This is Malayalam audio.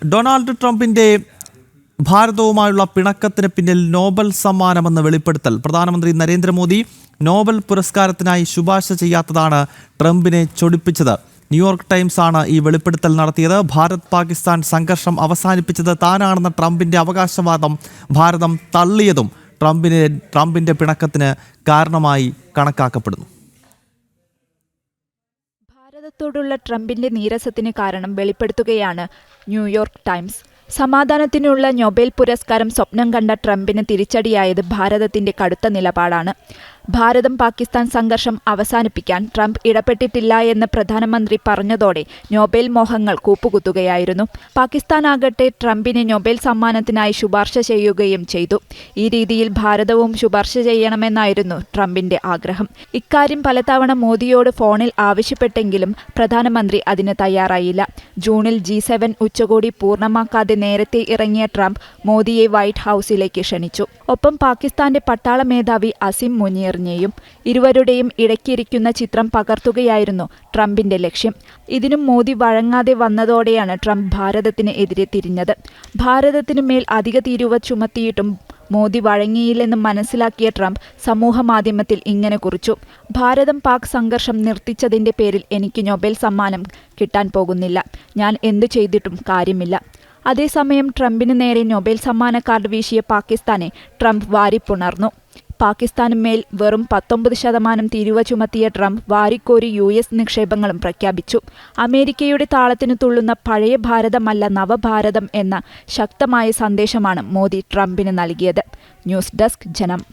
ഡൊണാൾഡ് ട്രംപിന്റെ ഭാരതവുമായുള്ള പിണക്കത്തിന് പിന്നിൽ നോബൽ സമ്മാനമെന്ന വെളിപ്പെടുത്തൽ. പ്രധാനമന്ത്രി നരേന്ദ്രമോദി നോബൽ പുരസ്കാരത്തിനായി ശുപാർശ ചെയ്യാത്തതാണ് ട്രംപിനെ ചൊടിപ്പിച്ചത്. ന്യൂയോർക്ക് ടൈംസ് ആണ് ഈ വെളിപ്പെടുത്തൽ നടത്തിയത്. ഭാരത് പാകിസ്ഥാൻ സംഘർഷം അവസാനിപ്പിച്ചത് താനാണെന്ന ട്രംപിന്റെ അവകാശവാദം ഭാരതം തള്ളിയതും ട്രംപിന്റെ പിണക്കത്തിന് കാരണമായി കണക്കാക്കപ്പെടുന്നു. ഭാരതത്തോടുള്ള ട്രംപിന്റെ നീരസത്തിന് കാരണം വെളിപ്പെടുത്തുകയാണ് ന്യൂയോർക്ക് ടൈംസ്. സമാധാനത്തിനുള്ള നൊബേൽ പുരസ്കാരം സ്വപ്നം കണ്ട ട്രംപിന് തിരിച്ചടിയായത് ഭാരതത്തിന്റെ കടുത്ത നിലപാടാണ്. ഭാരതം പാകിസ്ഥാൻ സംഘർഷം അവസാനിപ്പിക്കാൻ ട്രംപ് ഇടപെട്ടിട്ടില്ല എന്ന് പ്രധാനമന്ത്രി പറഞ്ഞതോടെ നൊബേൽ മോഹങ്ങൾ കൂപ്പുകുത്തുകയായിരുന്നു. പാകിസ്ഥാനാകട്ടെ ട്രംപിനെ നൊബേൽ സമ്മാനത്തിനായി ശുപാർശ ചെയ്യുകയും ചെയ്തു. ഈ രീതിയിൽ ഭാരതവും ശുപാർശ ചെയ്യണമെന്നായിരുന്നു ട്രംപിന്റെ ആഗ്രഹം. ഇക്കാര്യം പലതവണ മോദിയോട് ഫോണിൽ ആവശ്യപ്പെട്ടെങ്കിലും പ്രധാനമന്ത്രി അതിന് തയ്യാറായില്ല. ജൂണിൽ G7 ഉച്ചകോടി പൂർണ്ണമാക്കാതെ നേരത്തെ ഇറങ്ങിയ ട്രംപ് മോദിയെ വൈറ്റ് ഹൗസിലേക്ക് ക്ഷണിച്ചു. ഒപ്പം പാകിസ്ഥാന്റെ പട്ടാള മേധാവി അസിം മുനീറിനെയും. ഇരുവരുടെയും ഇടയ്ക്കിരിക്കുന്ന ചിത്രം പകർത്തുകയായിരുന്നു ട്രംപിന്റെ ലക്ഷ്യം. ഇതിനും മോദി വഴങ്ങാതെ വന്നതോടെയാണ് ട്രംപ് ഭാരതത്തിന് എതിരെ തിരിഞ്ഞത്. ഭാരതത്തിനു മേൽ അധിക തീരുവ ചുമത്തിയിട്ടും മോദി വഴങ്ങിയില്ലെന്ന് മനസ്സിലാക്കിയ ട്രംപ് സമൂഹ മാധ്യമത്തിൽ ഇങ്ങനെ കുറിച്ചു: ഭാരതം പാക് സംഘർഷം നിർത്തിച്ചതിന്റെ പേരിൽ എനിക്ക് നൊബേൽ സമ്മാനം കിട്ടാൻ പോകുന്നില്ല. ഞാൻ എന്തു ചെയ്തിട്ടും കാര്യമില്ല. അതേസമയം ട്രംപിന് നേരെ നൊബേൽ സമ്മാന കാർഡ് വീശിയ പാകിസ്ഥാനെ ട്രംപ് വാരിപ്പുണർന്നു. പാകിസ്ഥാന് മേൽ വെറും 19% തീരുവ ചുമത്തിയ ട്രംപ് വാരിക്കോരി US നിക്ഷേപങ്ങളും പ്രഖ്യാപിച്ചു. അമേരിക്കയുടെ താളത്തിന് തുള്ളുന്ന പഴയ ഭാരതമല്ല നവഭാരതം എന്ന ശക്തമായ സന്ദേശമാണ് മോദി ട്രംപിന് നൽകിയത്. ന്യൂസ് ഡെസ്ക് ജനം.